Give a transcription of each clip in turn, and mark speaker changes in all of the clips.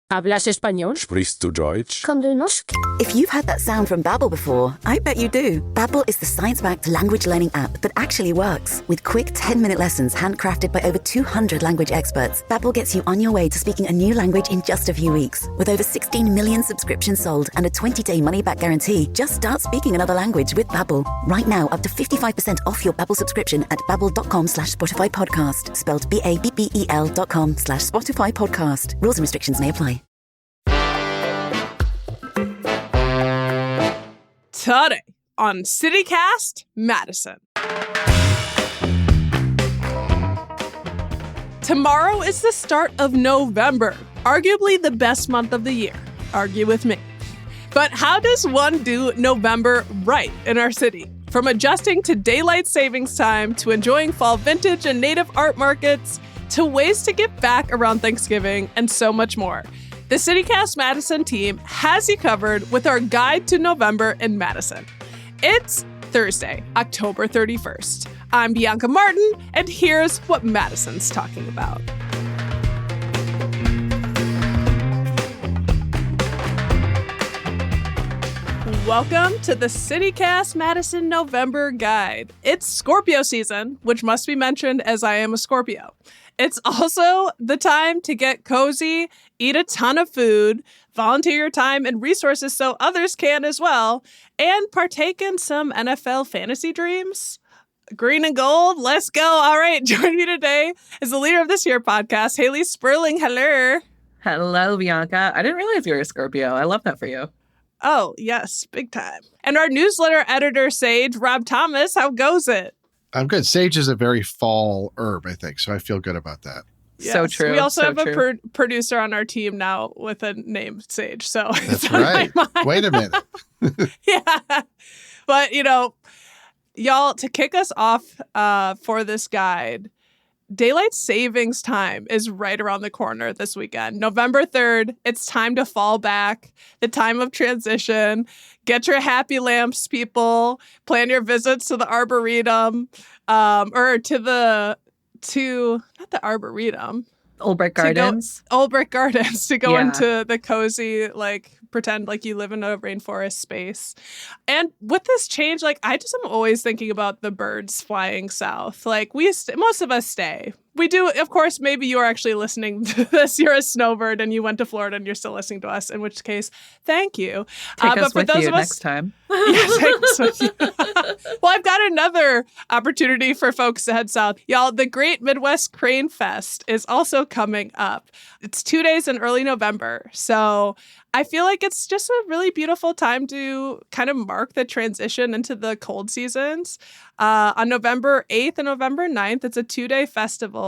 Speaker 1: ¿Hablas español?
Speaker 2: Sprichst du Deutsch?
Speaker 1: Kan du norsk?
Speaker 3: If you've heard that sound from Babbel before, I bet you do. Babbel is the science-backed language learning app that actually works. With quick 10-minute lessons handcrafted by over 200 language experts, Babbel gets you on your way to speaking a new language in just a few weeks. With over 16 million subscriptions sold and a 20-day money-back guarantee, just start speaking another language with Babbel. Right now, up to 55% off your Babbel subscription at babbel.com/Spotify podcast. Spelled BABBEL.com/Spotify podcast. Rules and restrictions may apply.
Speaker 4: Today on CityCast Madison. Tomorrow is the start of November, arguably the best month of the year. Argue with me. But how does one do November right in our city? From adjusting to daylight savings time, to enjoying fall vintage and native art markets, to ways to give back around Thanksgiving, and so much more. The CityCast Madison team has you covered with our guide to November in Madison. It's Thursday, October 31st. I'm Bianca Martin, and here's what Madison's talking about. Welcome to the CityCast Madison November Guide. It's Scorpio season, which must be mentioned as I am a Scorpio. It's also the time to get cozy, eat a ton of food, volunteer your time and resources so others can as well, and partake in some NFL fantasy dreams. Green and gold, let's go. All right, joining me today is the leader of this year podcast, Haley Sperling. Hello.
Speaker 5: Hello, Bianca. I didn't realize you were a Scorpio. I love that for you.
Speaker 4: Oh, yes, big time. And our newsletter editor, Sage, Rob Thomas, how goes it?
Speaker 6: I'm good. Sage is a very fall herb, I think, so I feel good about that.
Speaker 4: Yes.
Speaker 5: So true.
Speaker 4: We also
Speaker 5: so
Speaker 4: have
Speaker 5: true.
Speaker 4: a producer on our team now with a name Sage. So
Speaker 6: That's right. Wait a minute.
Speaker 4: Yeah. But, y'all, to kick us off for this guide, daylight savings time is right around the corner this weekend. November 3rd, it's time to fall back, the time of transition. Get your happy lamps, people. Plan your visits to the Arboretum, or not the Arboretum.
Speaker 5: Old Brick Gardens.
Speaker 4: Old Brick Gardens, to go
Speaker 5: Yeah.
Speaker 4: into the cozy, pretend like you live in a rainforest space. And with this change, I just am always thinking about the birds flying south. Most of us stay. We do, of course, maybe you are actually listening to this. You're a snowbird and you went to Florida and you're still listening to us, in which case, thank you.
Speaker 5: Take us
Speaker 4: but for
Speaker 5: with
Speaker 4: those
Speaker 5: you
Speaker 4: of us,
Speaker 5: next time.
Speaker 4: Yes, take us with you. Well, I've got another opportunity for folks to head south. Y'all, the Great Midwest Crane Fest is also coming up. It's 2 days in early November. So I feel like it's just a really beautiful time to kind of mark the transition into the cold seasons. On November 8th and November 9th, it's a 2-day festival.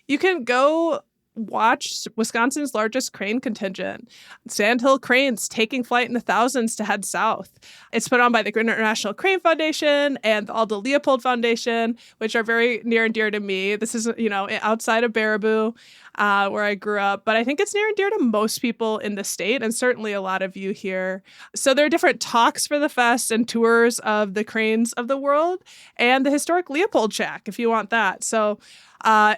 Speaker 4: You can go watch Wisconsin's largest crane contingent, Sandhill Cranes, taking flight in the thousands to head south. It's put on by the International Crane Foundation and the Aldo Leopold Foundation, which are very near and dear to me. This is, outside of Baraboo, where I grew up, but I think it's near and dear to most people in the state, and certainly a lot of you here. So there are different talks for the fest and tours of the cranes of the world and the historic Leopold Shack, if you want that. So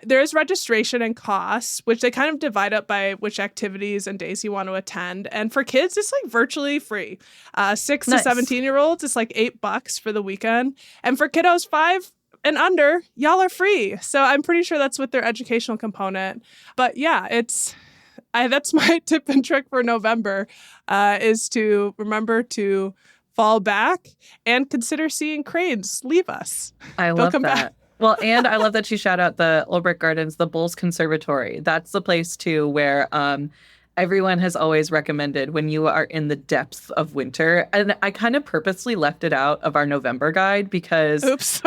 Speaker 4: there's registration and costs, which they kind of divide up by which activities and days you want to attend. And for kids, it's virtually free. 6 to 17-year-olds, it's $8 for the weekend. And for kiddos 5 and under, y'all are free. So I'm pretty sure that's with their educational component. But yeah, that's my tip and trick for November, is to remember to fall back and consider seeing cranes leave us.
Speaker 5: I love that. Back. Well, and I love that you shout out the Old Brick Gardens, the Bulls Conservatory. That's the place, too, where everyone has always recommended when you are in the depths of winter. And I kind of purposely left it out of our November guide because,
Speaker 4: oops.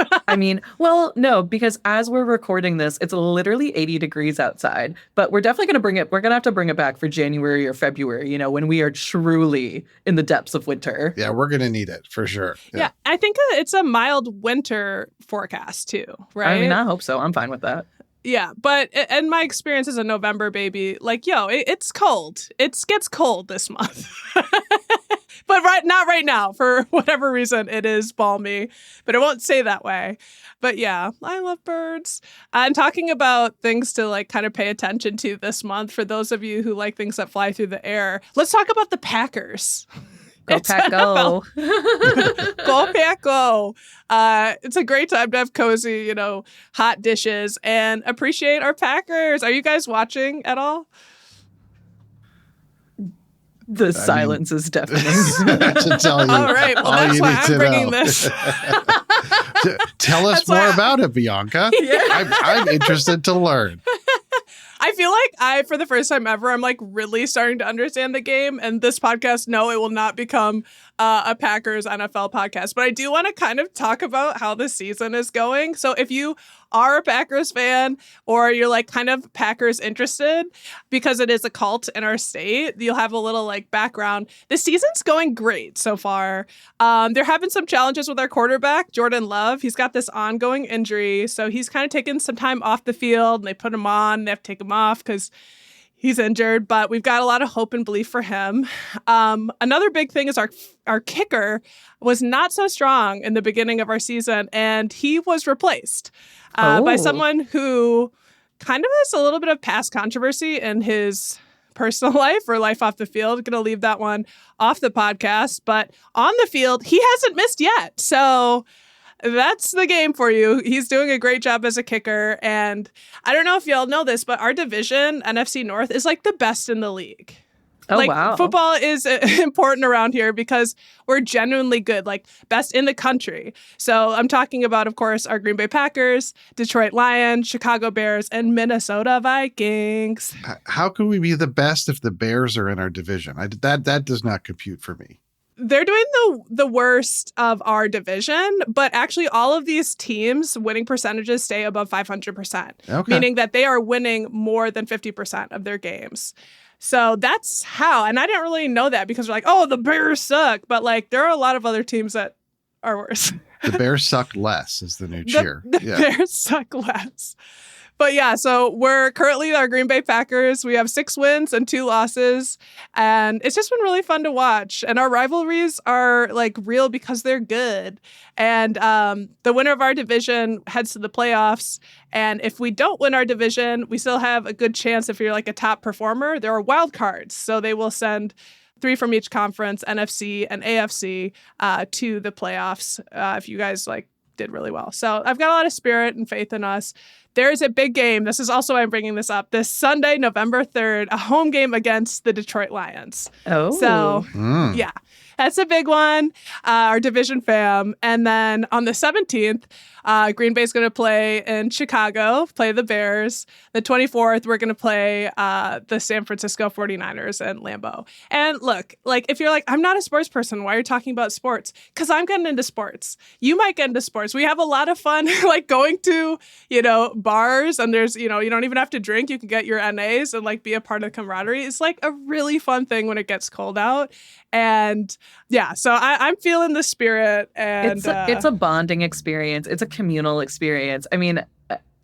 Speaker 5: because as we're recording this, it's literally 80 degrees outside. But we're definitely going to have to bring it back for January or February, when we are truly in the depths of winter.
Speaker 6: Yeah, we're going to need it for sure.
Speaker 4: Yeah, I think it's a mild winter forecast too, right?
Speaker 5: I mean, I hope so. I'm fine with that.
Speaker 4: Yeah, but in my experience as a November baby, it's cold. It gets cold this month. But not right now. For whatever reason, it is balmy, but it won't stay that way. But yeah, I love birds. And talking about things to like kind of pay attention to this month, for those of you who like things that fly through the air, let's talk about the Packers.
Speaker 5: Go Pack Go.
Speaker 4: Go Pack Go. It's a great time to have cozy, hot dishes and appreciate our Packers. Are you guys watching at all?
Speaker 5: The silence is deafening.
Speaker 6: To tell you,
Speaker 4: all right. Well,
Speaker 6: all
Speaker 4: that's
Speaker 6: you
Speaker 4: why
Speaker 6: need
Speaker 4: I'm
Speaker 6: to
Speaker 4: bringing
Speaker 6: know.
Speaker 4: this.
Speaker 6: Tell us
Speaker 4: That's why
Speaker 6: more about it, Bianca.
Speaker 4: Yeah.
Speaker 6: I'm interested to learn.
Speaker 4: I feel like for the first time ever, I'm like really starting to understand the game. And this podcast, no, it will not become a Packers NFL podcast. But I do want to kind of talk about how the season is going. So if you are a Packers fan or you're like kind of Packers interested, because it is a cult in our state, you'll have a little like background. The season's going great so far. There have been some challenges with our quarterback, Jordan Love. He's got this ongoing injury. So he's kind of taken some time off the field, and they put him on. They have to take him off because he's injured, but we've got a lot of hope and belief for him. Another big thing is our kicker was not so strong in the beginning of our season, and he was replaced by someone who kind of has a little bit of past controversy in his personal life or life off the field. Going to leave that one off the podcast, but on the field, he hasn't missed yet. So that's the game for you. He's doing a great job as a kicker. And I don't know if y'all know this, but our division, NFC North, is like the best in the league.
Speaker 5: Oh, wow.
Speaker 4: Football is important around here because we're genuinely good, like best in the country. So I'm talking about, of course, our Green Bay Packers, Detroit Lions, Chicago Bears, and Minnesota Vikings.
Speaker 6: How can we be the best if the Bears are in our division? That does not compute for me.
Speaker 4: They're doing the worst of our division, but actually all of these teams' winning percentages stay above 500%, meaning that they are winning more than 50% of their games. So that's how, and I didn't really know that because we're like, oh, the Bears suck. But like, there are a lot of other teams that are worse.
Speaker 6: The Bears suck less is the new cheer.
Speaker 4: The Bears suck less. But yeah, so we're currently our Green Bay Packers. We have 6 wins and 2 losses. And it's just been really fun to watch. And our rivalries are like real because they're good. And the winner of our division heads to the playoffs. And if we don't win our division, we still have a good chance if you're like a top performer. There are wild cards. So they will send 3 from each conference, NFC and AFC, to the playoffs if you guys like did really well. So I've got a lot of spirit and faith in us. There is a big game. This is also why I'm bringing this up. This Sunday, November 3rd, a home game against the Detroit Lions.
Speaker 5: Oh.
Speaker 4: So, yeah, that's a big one. Our division fam. And then on the 17th, Green Bay's going to play in Chicago, play the Bears. The 24th, we're going to play the San Francisco 49ers in Lambeau. And look, like if you're like, I'm not a sports person, why are you talking about sports? Because I'm getting into sports. You might get into sports. We have a lot of fun like going to, bars, and there's, you don't even have to drink. You can get your NAs and like be a part of the camaraderie. It's like a really fun thing when it gets cold out. And yeah, so I'm feeling the spirit. And
Speaker 5: it's a bonding experience. It's a communal experience. I mean,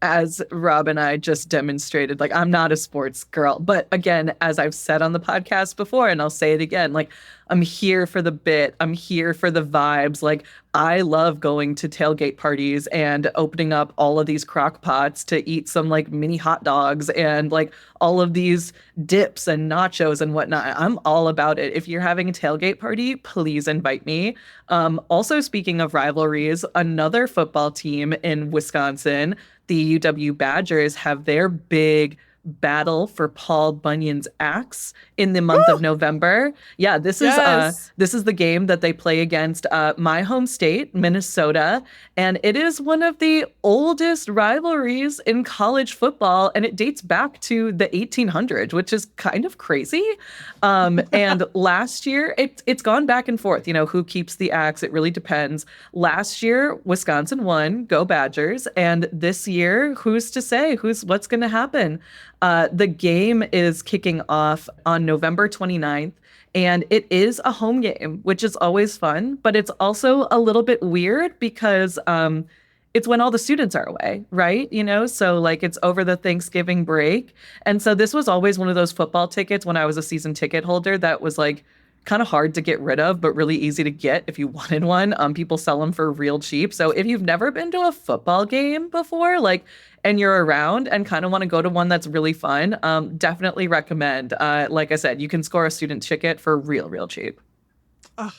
Speaker 5: as Rob and I just demonstrated, like, I'm not a sports girl. But again, as I've said on the podcast before, and I'll say it again, like, I'm here for the bit. I'm here for the vibes. Like, I love going to tailgate parties and opening up all of these crock pots to eat some like mini hot dogs and like all of these dips and nachos and whatnot. I'm all about it. If you're having a tailgate party, please invite me. Also, speaking of rivalries, another football team in Wisconsin, the UW Badgers, have their big battle for Paul Bunyan's axe in the month of November. Yeah, this is the game that they play against my home state, Minnesota, and it is one of the oldest rivalries in college football, and it dates back to the 1800s, which is kind of crazy. And last year, it's gone back and forth. Who keeps the axe? It really depends. Last year, Wisconsin won. Go Badgers! And this year, who's to say? What's going to happen? The game is kicking off on November 29th, and it is a home game, which is always fun, but it's also a little bit weird because it's when all the students are away, right? So like it's over the Thanksgiving break. And so this was always one of those football tickets when I was a season ticket holder that was like kind of hard to get rid of, but really easy to get if you wanted one. People sell them for real cheap. So if you've never been to a football game before, like, and you're around and kind of want to go to one that's really fun, definitely recommend. Like I said, you can score a student ticket for real cheap.
Speaker 4: Oh,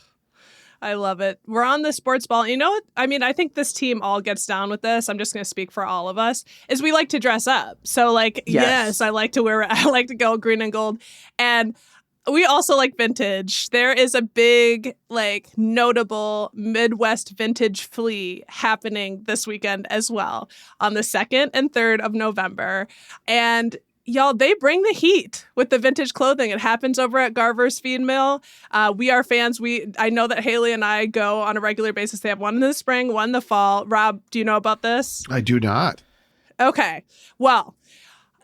Speaker 4: I love it. We're on the sports ball. You know what? I mean, I think this team all gets down with this. I'm just going to speak for all of us, is we like to dress up. So like, yes, I like to go green and gold. And we also like vintage. There is a big, like, notable Midwest vintage flea happening this weekend as well on the 2nd and 3rd of November. And y'all, they bring the heat with the vintage clothing. It happens over at Garver's Feed Mill. We are fans. I know that Haley and I go on a regular basis. They have one in the spring, one in the fall. Rob, do you know about this?
Speaker 6: I do not.
Speaker 4: Okay. Well,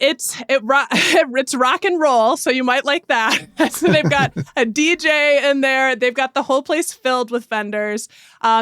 Speaker 4: it's rock and roll, so you might like that. So they've got a DJ in there. They've got the whole place filled with vendors.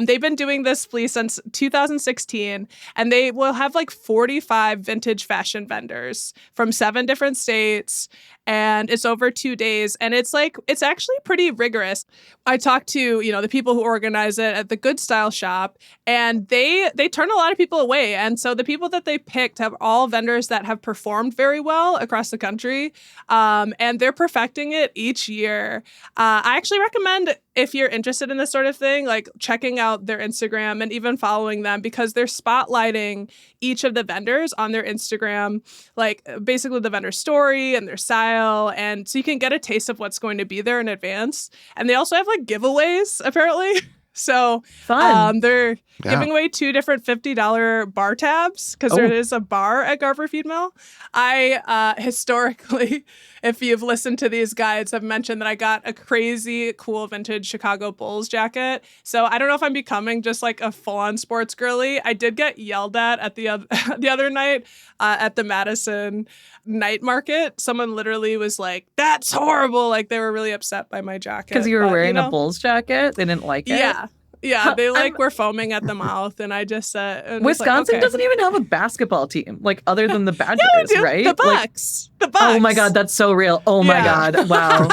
Speaker 4: They've been doing this flea since 2016, and they will have like 45 vintage fashion vendors from 7 different states. And it's over 2 days, and it's actually pretty rigorous. I talked to, the people who organize it at the Good Style shop, and they turn a lot of people away. And so the people that they picked have all vendors that have performed very well across the country, and they're perfecting it each year. I actually recommend, if you're interested in this sort of thing, like checking out their Instagram and even following them, because they're spotlighting each of the vendors on their Instagram, like basically the vendor story and their style. And so you can get a taste of what's going to be there in advance. And they also have like giveaways, apparently. So
Speaker 5: fun.
Speaker 4: They're giving away 2 different $50 bar tabs, because there is a bar at Garver Feed Mill. I historically, if you've listened to these guides, have mentioned that I got a crazy cool vintage Chicago Bulls jacket. So I don't know if I'm becoming just like a full-on sports girly. I did get yelled at the other night at the Madison night market. Someone literally was like, "That's horrible!" Like, they were really upset by my jacket
Speaker 5: because you were wearing a Bulls jacket. They didn't like it.
Speaker 4: Yeah, they were foaming at the mouth, and I just said,
Speaker 5: Wisconsin doesn't even have a basketball team, like, other than the Badgers, right?
Speaker 4: The Bucks. The Bucks.
Speaker 5: Oh my God, that's so real. Oh my God, wow.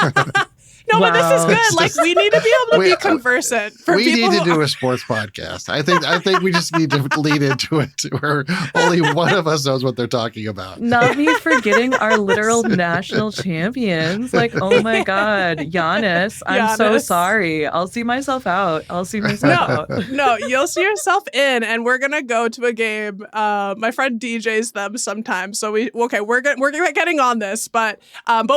Speaker 4: No, but this is good. Like, we need to be able to be conversant.
Speaker 6: We need to do a sports podcast. I think we just need to lead into it where only one of us knows what they're talking about.
Speaker 5: Not me forgetting our literal national champions. Like, oh my God, Giannis. I'm so sorry. I'll see myself out. out.
Speaker 4: No, you'll see yourself in, and we're gonna go to a game. My friend DJs them sometimes, so we're getting on this, but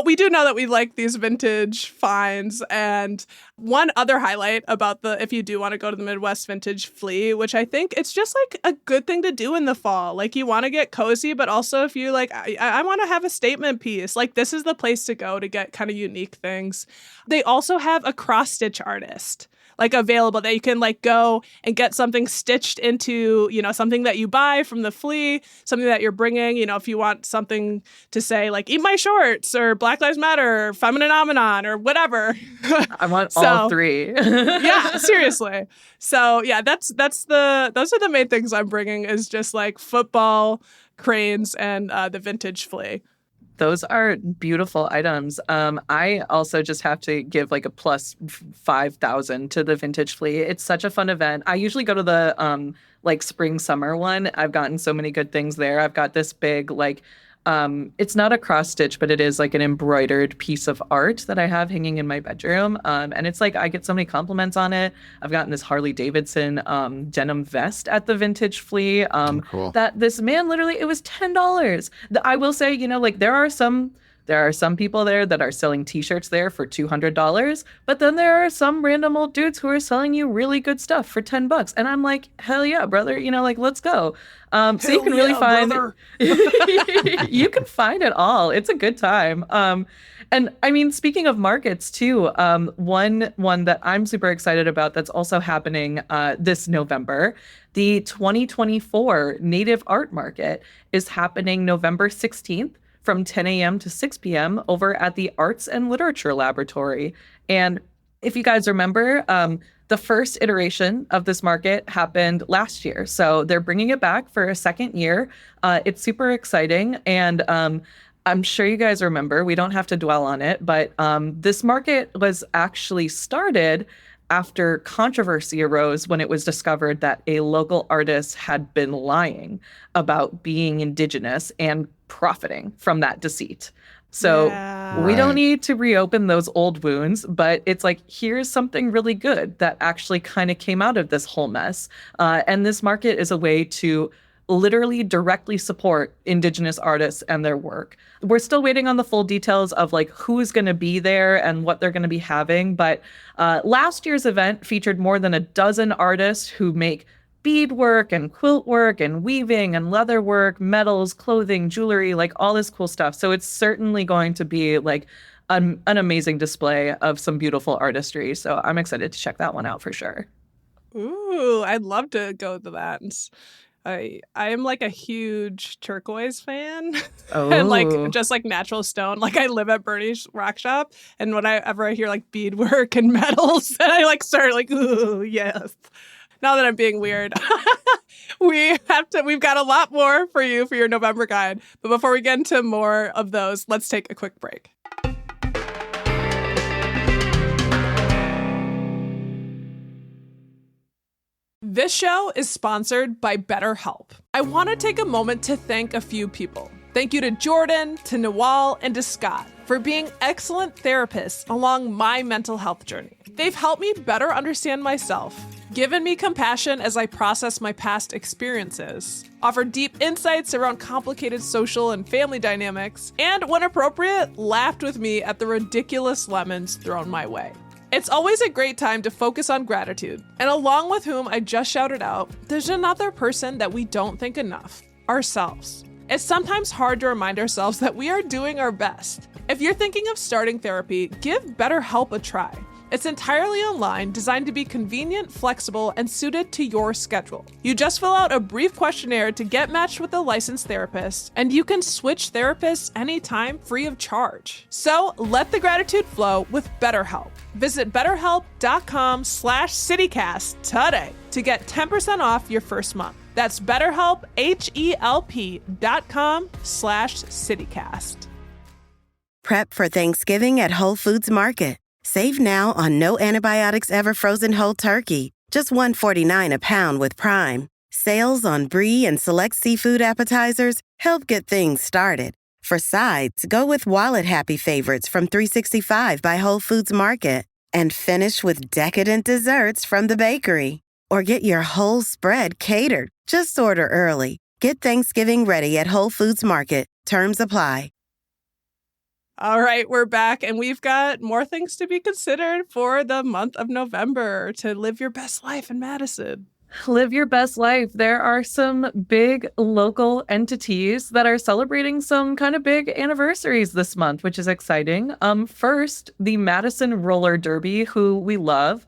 Speaker 4: we do know that we like these vintage finds. And one other highlight about if you do want to go to the Midwest Vintage Flea, which I think it's just like a good thing to do in the fall. Like, you want to get cozy, but also if you like, I want to have a statement piece, like, this is the place to go to get kind of unique things. They also have a cross stitch artist, like, available, that you can like go and get something stitched into, something that you buy from the flea, something that you're bringing, if you want something to say like, "Eat my shorts," or "Black Lives Matter," or "Feminine Phenomenon," or whatever.
Speaker 5: I want all 3.
Speaker 4: Yeah, seriously. So yeah, those are the main things I'm bringing, is just like football, cranes, and the vintage flea.
Speaker 5: Those are beautiful items. I also just have to give like a plus 5,000 to the Vintage Flea. It's such a fun event. I usually go to the like spring summer one. I've gotten so many good things there. I've got this big like it's not a cross stitch, but it is like an embroidered piece of art that I have hanging in my bedroom. And it's like, I get so many compliments on it. I've gotten this Harley Davidson denim vest at the Vintage Flea.
Speaker 6: Cool.
Speaker 5: That this man, literally, it was $10. I will say, like, there are some people there that are selling t-shirts there for $200, but then there are some random old dudes who are selling you really good stuff for $10. And I'm like, hell yeah, brother, like, let's go. So you can really find, you can find it all. It's a good time. And I mean, speaking of markets too, one that I'm super excited about that's also happening this November, the 2024 Native Art Market is happening November 16th. From 10 a.m. to 6 p.m. over at the Arts and Literature Laboratory. And if you guys remember, the first iteration of this market happened last year. So they're bringing it back for a second year. It's super exciting. And I'm sure you guys remember, we don't have to dwell on it, but this market was actually started after controversy arose when it was discovered that a local artist had been lying about being Indigenous and profiting from that deceit. So
Speaker 4: Yeah.
Speaker 5: we don't
Speaker 6: Right.
Speaker 5: need to reopen those old wounds, but it's like, here's something really good that actually kind of came out of this whole mess. And this market is a way to literally directly support Indigenous artists and their work. We're still waiting on the full details of like who's going to be there and what they're going to be having. But last year's event featured more than a dozen artists who make beadwork and quilt work and weaving and leather work, metals, clothing, jewelry, like all this cool stuff. So it's certainly going to be like an amazing display of some beautiful artistry. So I'm excited to check that one out for sure.
Speaker 4: Ooh, I'd love to go to that. I am like a huge turquoise fan and like
Speaker 5: Oh.
Speaker 4: just like natural stone. Like I live at Bernie's Rock Shop, and whenever I hear like beadwork and metals, and I like start like, ooh, yes. Now that I'm being weird, we've got a lot more for you for your November guide. But before we get into more of those, let's take a quick break. This show is sponsored by BetterHelp. I want to take a moment to thank a few people. Thank you to Jordan, to Nawal, and to Scott for being excellent therapists along my mental health journey. They've helped me better understand myself, given me compassion as I process my past experiences, offered deep insights around complicated social and family dynamics, and when appropriate, laughed with me at the ridiculous lemons thrown my way. It's always a great time to focus on gratitude, and along with whom I just shouted out, there's another person that we don't think enough, ourselves. It's sometimes hard to remind ourselves that we are doing our best. If you're thinking of starting therapy, give BetterHelp a try. It's entirely online, designed to be convenient, flexible, and suited to your schedule. You just fill out a brief questionnaire to get matched with a licensed therapist, and you can switch therapists anytime free of charge. So let the gratitude flow with BetterHelp. Visit betterhelp.com/citycast today to get 10% off your first month. That's BetterHelp, HELP.com/citycast.
Speaker 1: Prep for Thanksgiving at Whole Foods Market. Save now on no antibiotics ever frozen whole turkey, just $1.49 a pound with Prime. Sales on brie and select seafood appetizers help get things started. For sides, go with wallet-happy favorites from 365 by Whole Foods Market. And finish with decadent desserts from the bakery. Or get your whole spread catered. Just order early. Get Thanksgiving ready at Whole Foods Market. Terms apply.
Speaker 4: All right, we're back, and we've got more things to be considered for the month of November to live your best life in Madison.
Speaker 5: Live your best life. There are some big local entities that are celebrating some kind of big anniversaries this month, which is exciting. First, the Madison Roller Derby, who we love.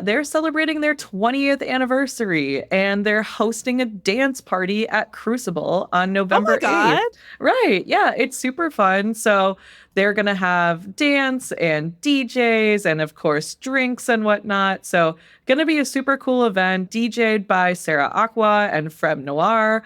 Speaker 5: They're celebrating their 20th anniversary, and they're hosting a dance party at Crucible on November 8th. Right. Yeah, it's super fun. So they're going to have dance and DJs and, of course, drinks and whatnot. So going to be a super cool event, DJ'd by Sarah Aqua and Frem Noir,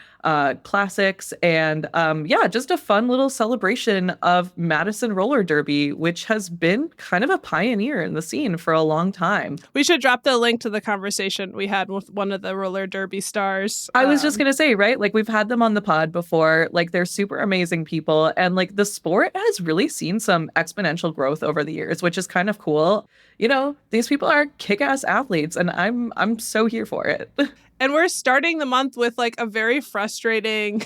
Speaker 5: classics. And yeah, just a fun little celebration of Madison Roller Derby, which has been kind of a pioneer in the scene for a long time.
Speaker 4: We should drop the link to the conversation we had with one of the roller derby stars.
Speaker 5: I was just going to say, right? Like we've had them on the pod before. Like they're super amazing people. And like the sport has really seen some exponential growth over the years, which is kind of cool. You know, these people are kick-ass athletes and I'm so here for it.
Speaker 4: And we're starting the month with like a very frustrating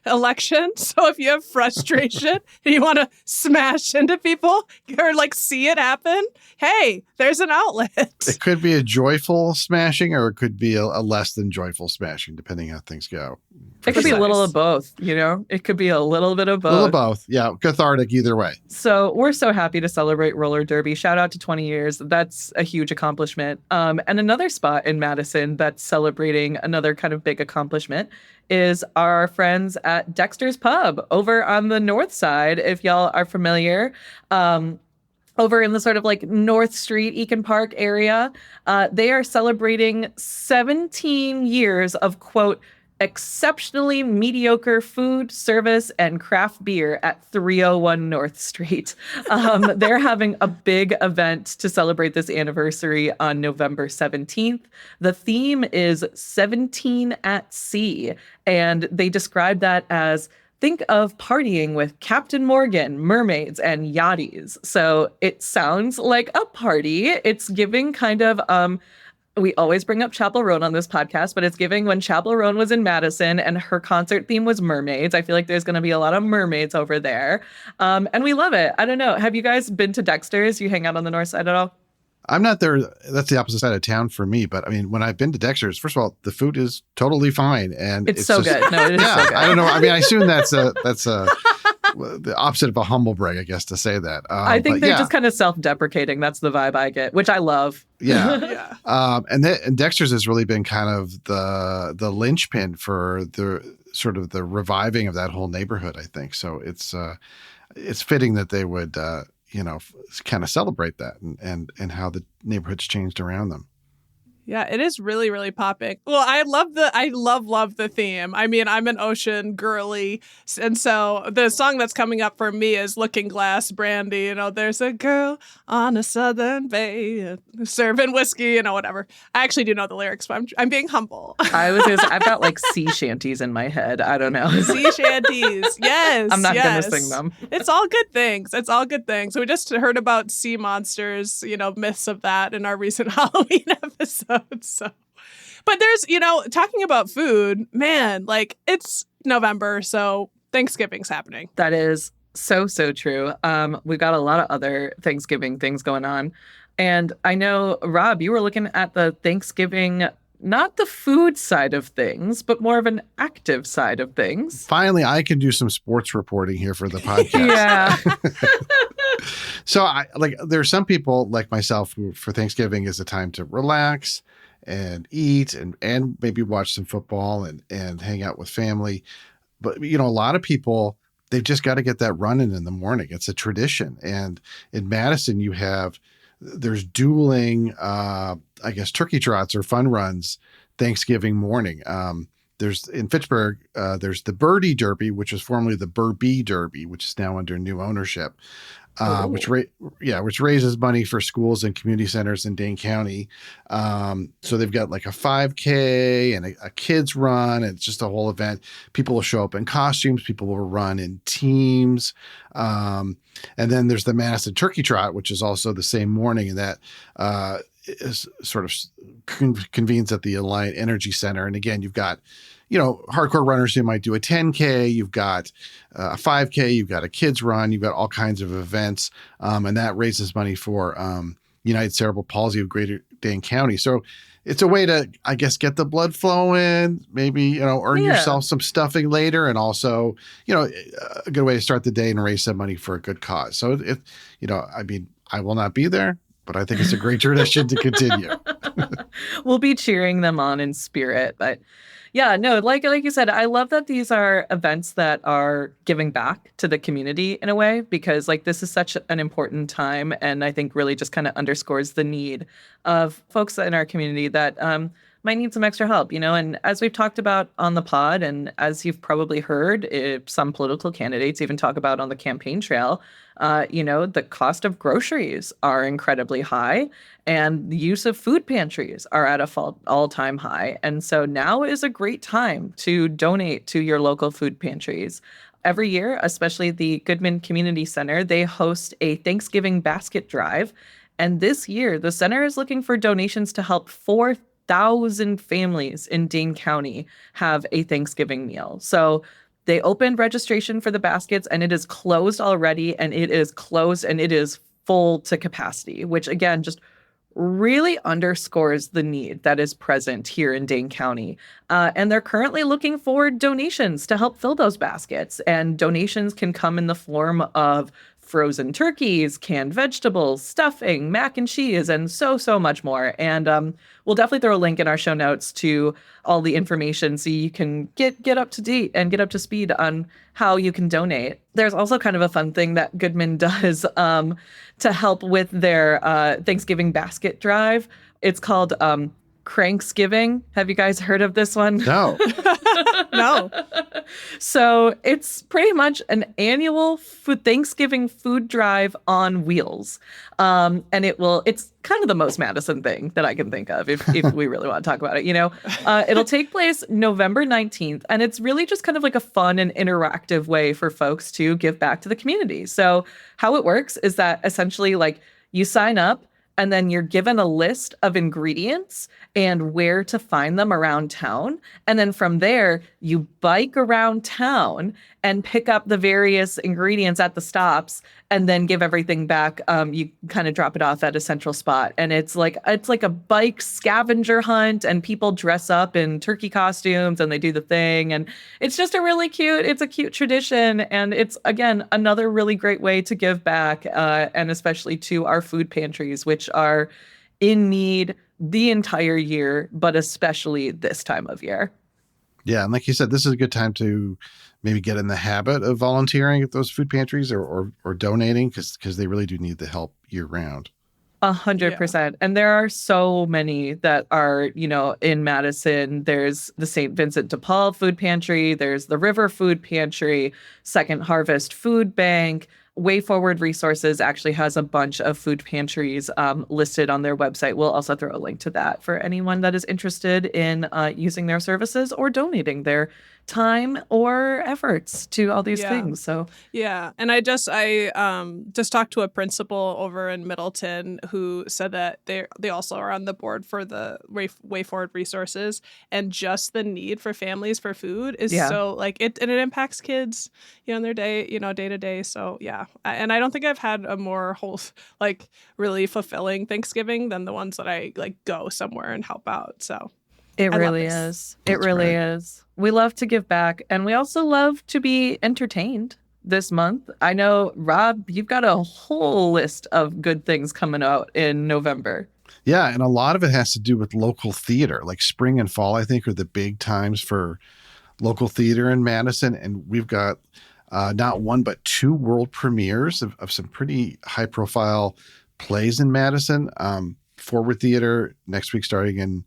Speaker 4: election. So if you have frustration and you want to smash into people or like see it happen, hey, there's an outlet.
Speaker 6: It could be a joyful smashing or it could be a less than joyful smashing, depending how things go.
Speaker 5: It could be a little of both, you know? It could be a little bit of both.
Speaker 6: A little of both. Yeah. Cathartic either way.
Speaker 5: So we're so happy to celebrate roller derby. Shout out to 20 years. That's a huge accomplishment. And another spot in Madison that's celebrating another kind of big accomplishment is our friends at Dexter's Pub over on the north side, if y'all are familiar. Over in the sort of like North Street, Eakin Park area. They are celebrating 17 years of, quote, exceptionally mediocre food, service, and craft beer at 301 North Street. They're having a big event to celebrate this anniversary on November 17th. The theme is 17 at Sea, and they describe that as think of partying with Captain Morgan, mermaids, and yachties. So it sounds like a party. It's giving kind of we always bring up Chappell Roan on this podcast, but it's giving when Chappell Roan was in Madison and her concert theme was mermaids. I feel like there's going to be a lot of mermaids over there. And we love it. I don't know. Have you guys been to Dexter's? You hang out on the north side at all?
Speaker 6: I'm not there. That's the opposite side of town for me. But I mean, when I've been to Dexter's, first of all, the food is totally fine. And
Speaker 5: it's so
Speaker 6: just,
Speaker 5: good. No, it is so good.
Speaker 6: I don't know. I mean, I assume that's the opposite of a humble brag, I guess, to say that.
Speaker 5: I think they're just kind of self-deprecating. That's the vibe I get, which I love.
Speaker 6: Yeah. And Dexter's has really been kind of the linchpin for the sort of the reviving of that whole neighborhood, I think. So it's fitting that they would, kind of celebrate that and how the neighborhood's changed around them.
Speaker 4: Yeah, it is really, really popping. Well, I love the theme. I mean, I'm an ocean girly. And so the song that's coming up for me is Looking Glass Brandy. You know, there's a girl on a southern bay serving whiskey, whatever. I actually do know the lyrics, but I'm being humble.
Speaker 5: I was going to say, I've got like sea shanties in my head. I don't know.
Speaker 4: Sea shanties. Yes.
Speaker 5: I'm not going to sing them.
Speaker 4: It's all good things. It's all good things. So we just heard about sea monsters, myths of that in our recent Halloween episode. So, but there's, talking about food, man, like it's November, so Thanksgiving's happening.
Speaker 5: That is so true. We've got a lot of other Thanksgiving things going on. And I know, Rob, you were looking at the Thanksgiving, not the food side of things, but more of an active side of things.
Speaker 6: Finally, I can do some sports reporting here for the podcast.
Speaker 5: Yeah.
Speaker 6: So there's some people like myself who for Thanksgiving is a time to relax and eat and maybe watch some football and hang out with family. But, a lot of people, they've just got to get that running in the morning. It's a tradition. And in Madison, there's dueling, turkey trots or fun runs Thanksgiving morning. There's in Fitchburg, there's the Birdie Derby, which was formerly the Burbee Derby, which is now under new ownership. Which raises money for schools and community centers in Dane County. So they've got like a 5K and a kids run. And it's just a whole event. People will show up in costumes. People will run in teams. And then there's the Madison Turkey Trot, which is also the same morning. And that is sort of convenes at the Alliant Energy Center. And again, you've got hardcore runners who might do a 10K, you've got a 5K, you've got a kids run, you've got all kinds of events. And that raises money for United Cerebral Palsy of Greater Dane County. So it's a way to, I guess, get the blood flowing, maybe, earn yourself some stuffing later. And also, a good way to start the day and raise some money for a good cause. So I will not be there, but I think it's a great tradition to continue.
Speaker 5: We'll be cheering them on in spirit, but yeah, no, like you said, I love that these are events that are giving back to the community in a way, because this is such an important time. And I think really just kind of underscores the need of folks in our community that might need some extra help, and as we've talked about on the pod, and as you've probably heard, some political candidates even talk about on the campaign trail, the cost of groceries are incredibly high and the use of food pantries are at a all-time high. And so now is a great time to donate to your local food pantries. Every year, especially the Goodman Community Center, they host a Thanksgiving basket drive. And this year, the center is looking for donations to help 4,000 families in Dane County have a Thanksgiving meal. So they opened registration for the baskets and it is closed already, and it is closed and it is full to capacity, which again, just really underscores the need that is present here in Dane County. And they're currently looking for donations to help fill those baskets. And donations can come in the form of frozen turkeys, canned vegetables, stuffing, mac and cheese, and so much more. And we'll definitely throw a link in our show notes to all the information so you can get up to date and get up to speed on how you can donate. There's also kind of a fun thing that Goodman does to help with their Thanksgiving basket drive. It's called Cranksgiving. Have you guys heard of this one?
Speaker 6: No.
Speaker 4: No.
Speaker 5: So it's pretty much an annual Thanksgiving food drive on wheels. And it's kind of the most Madison thing that I can think of if we really want to talk about it. It'll take place November 19th. And it's really just kind of like a fun and interactive way for folks to give back to the community. So how it works is that essentially like you sign up, and then you're given a list of ingredients and where to find them around town. And then from there, you bike around town and pick up the various ingredients at the stops and then give everything back. You kind of drop it off at a central spot. And it's like a bike scavenger hunt, and people dress up in turkey costumes and they do the thing. And it's just it's a cute tradition. And it's, again, another really great way to give back, and especially to our food pantries, which are in need the entire year, but especially this time of year.
Speaker 6: Yeah. And like you said, this is a good time to maybe get in the habit of volunteering at those food pantries or donating because they really do need the help year round.
Speaker 5: 100%. And there are so many that are, in Madison. There's the St. Vincent de Paul Food Pantry. There's the River Food Pantry, Second Harvest Food Bank. Way Forward Resources actually has a bunch of food pantries listed on their website. We'll also throw a link to that for anyone that is interested in using their services or donating their time or efforts to all these things. So
Speaker 4: yeah, and I just talked to a principal over in Middleton who said that they also are on the board for the Way Forward Resources, and just the need for families for food is so like it impacts kids, in their day, day to day. So yeah, and I don't think I've had a more really fulfilling Thanksgiving than the ones that I go somewhere and help out. So.
Speaker 5: It really is. It really is. We love to give back, and we also love to be entertained this month. I know, Rob, you've got a whole list of good things coming out in November.
Speaker 6: Yeah, and a lot of it has to do with local theater. Like spring and fall, I think, are the big times for local theater in Madison, and we've got not one but two world premieres of some pretty high-profile plays in Madison. Forward Theater next week starting in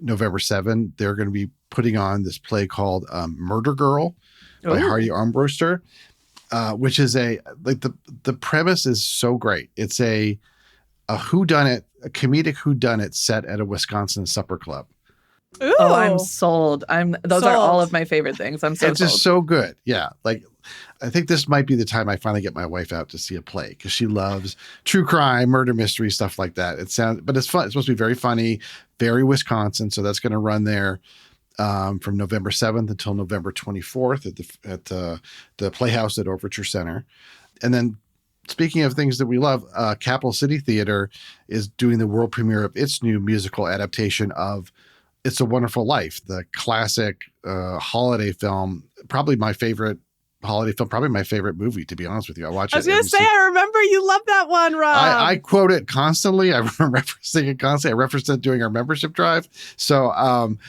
Speaker 6: November 7th, they're going to be putting on this play called Murder Girl by Hardy Armbruster, which is the premise is so great. It's a whodunit, a comedic whodunit set at a Wisconsin supper club.
Speaker 4: Ooh.
Speaker 5: Oh, I'm sold. Those are all of my favorite things. I'm so
Speaker 6: It's just so good. Yeah. I think this might be the time I finally get my wife out to see a play because she loves true crime, murder mystery, stuff like that. But it's fun. It's supposed to be very funny, very Wisconsin. So that's going to run there from November 7th until November 24th at the Playhouse at Overture Center. And then speaking of things that we love, Capital City Theater is doing the world premiere of its new musical adaptation of It's a Wonderful Life, the classic holiday film, probably my favorite holiday film, probably my favorite movie, to be honest with you. I watch it.
Speaker 4: I was going to say, I remember you love that one, Rob.
Speaker 6: I quote it constantly. I'm referencing it constantly. I referenced it during our membership drive. So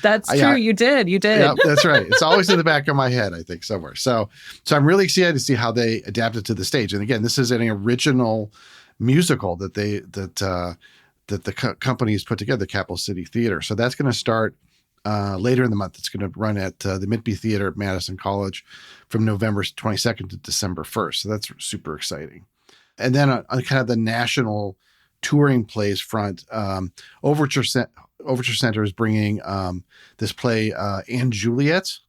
Speaker 5: that's true. You did.
Speaker 6: Yeah, that's right. It's always in the back of my head, I think, somewhere. So I'm really excited to see how they adapt it to the stage. And again, this is an original musical that the company has put together, Capital City Theater. So that's going to start later in the month. It's going to run at the Mitby Theater at Madison College from November 22nd to December 1st. So that's super exciting. And then on kind of the national touring plays front, Overture Center is bringing this play, and Juliet,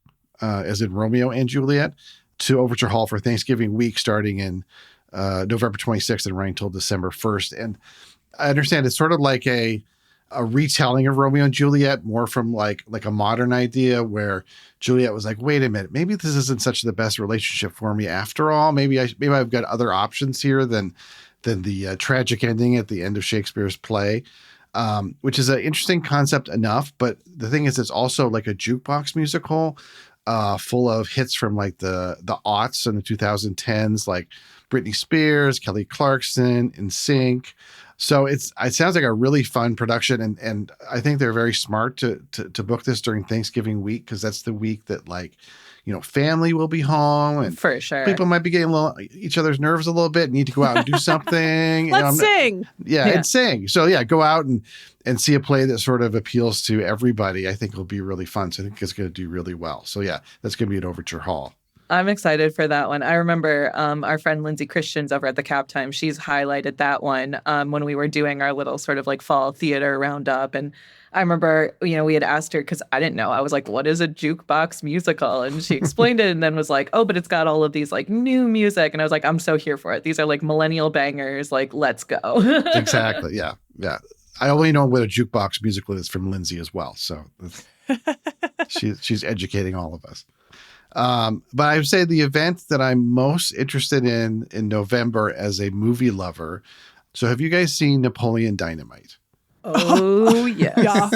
Speaker 6: as in Romeo and Juliet, to Overture Hall for Thanksgiving week starting in November 26th and running till December 1st. And I understand it's sort of like a retelling of Romeo and Juliet, more from like a modern idea where Juliet was like, wait a minute, maybe this isn't such the best relationship for me after all. Maybe I've got other options here than the tragic ending at the end of Shakespeare's play, which is an interesting concept enough. But the thing is, it's also like a jukebox musical full of hits from like the aughts and the 2010s, like Britney Spears, Kelly Clarkson, NSYNC. So it sounds like a really fun production, and I think they're very smart to book this during Thanksgiving week because that's the week that like family will be home and
Speaker 5: For sure.
Speaker 6: people might be getting each other's nerves a little bit, need to go out and do something.
Speaker 4: Let's sing.
Speaker 6: And sing. So go out and see a play that sort of appeals to everybody. I think it'll be really fun. So I think it's going to do really well. So that's going to be at Overture Hall.
Speaker 5: I'm excited for that one. I remember our friend Lindsay Christians over at the Cap Time, she's highlighted that one when we were doing our little sort of like fall theater roundup. And I remember, we had asked her, because I didn't know. I was like, what is a jukebox musical? And she explained it and then was like, oh, but it's got all of these like new music. And I was like, I'm so here for it. These are like millennial bangers. Like, let's go.
Speaker 6: Exactly. Yeah. Yeah. I only know what a jukebox musical is from Lindsay as well. So she's educating all of us. But I would say the event that I'm most interested in November as a movie lover. So have you guys seen Napoleon Dynamite?
Speaker 5: Oh, yes.
Speaker 4: Yeah.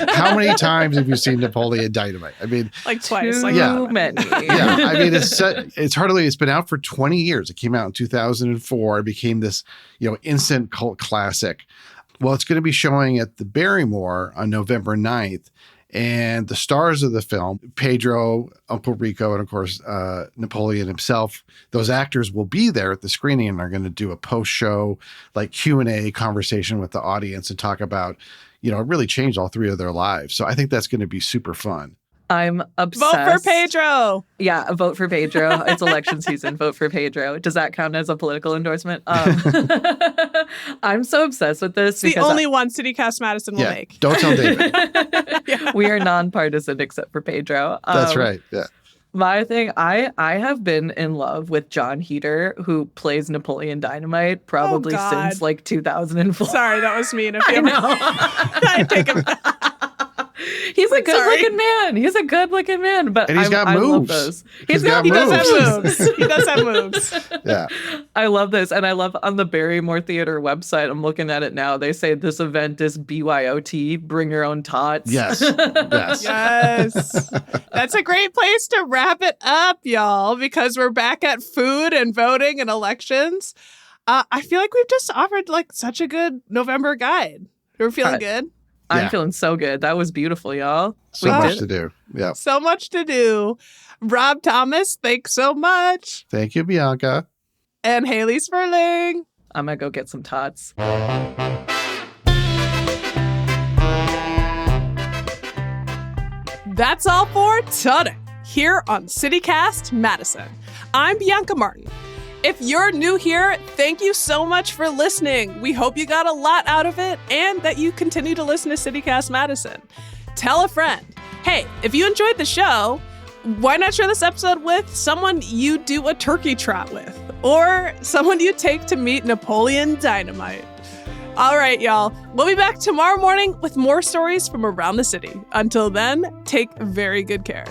Speaker 6: How many times have you seen Napoleon Dynamite? I mean,
Speaker 4: Like twice.
Speaker 5: Too many.
Speaker 6: Yeah. I mean, it's been out for 20 years. It came out in 2004. It became this, instant cult classic. Well, it's going to be showing at the Barrymore on November 9th. And the stars of the film, Pedro, Uncle Rico, and of course, Napoleon himself, those actors will be there at the screening and are going to do a post-show like Q&A conversation with the audience and talk about, it really changed all three of their lives. So I think that's going to be super fun.
Speaker 5: I'm obsessed.
Speaker 4: Vote for Pedro.
Speaker 5: Yeah, vote for Pedro. It's election season. Vote for Pedro. Does that count as a political endorsement? I'm so obsessed with this.
Speaker 4: It's the only one CityCast Madison will make.
Speaker 6: Don't tell David.
Speaker 5: We are nonpartisan except for Pedro.
Speaker 6: That's right. Yeah.
Speaker 5: My thing, I have been in love with John Heder, who plays Napoleon Dynamite probably since like 2004.
Speaker 4: Sorry, that was mean. I take him back.
Speaker 5: He's a good-looking man. He's a good-looking man, but
Speaker 6: and he's got moves.
Speaker 5: I love those.
Speaker 6: He does have
Speaker 4: moves. He does have moves.
Speaker 6: Yeah.
Speaker 5: I love this, and I love on the Barrymore Theater website. I'm looking at it now. They say this event is BYOT. Bring your own tots.
Speaker 6: Yes. Yes.
Speaker 4: Yes. That's a great place to wrap it up, y'all, because we're back at food and voting and elections. I feel like we've just offered like such a good November guide. We're feeling good.
Speaker 5: I'm feeling so good. That was beautiful, y'all.
Speaker 6: So much to do. Yeah.
Speaker 4: So much to do. Rob Thomas, thanks so much.
Speaker 6: Thank you, Bianca.
Speaker 4: And Haley Sperling.
Speaker 5: I'm going to go get some tots.
Speaker 4: That's all for today here on CityCast Madison. I'm Bianca Martin. If you're new here, thank you so much for listening. We hope you got a lot out of it and that you continue to listen to CityCast Madison. Tell a friend. Hey, if you enjoyed the show, why not share this episode with someone you do a turkey trot with or someone you take to meet Napoleon Dynamite? All right, y'all. We'll be back tomorrow morning with more stories from around the city. Until then, take very good care.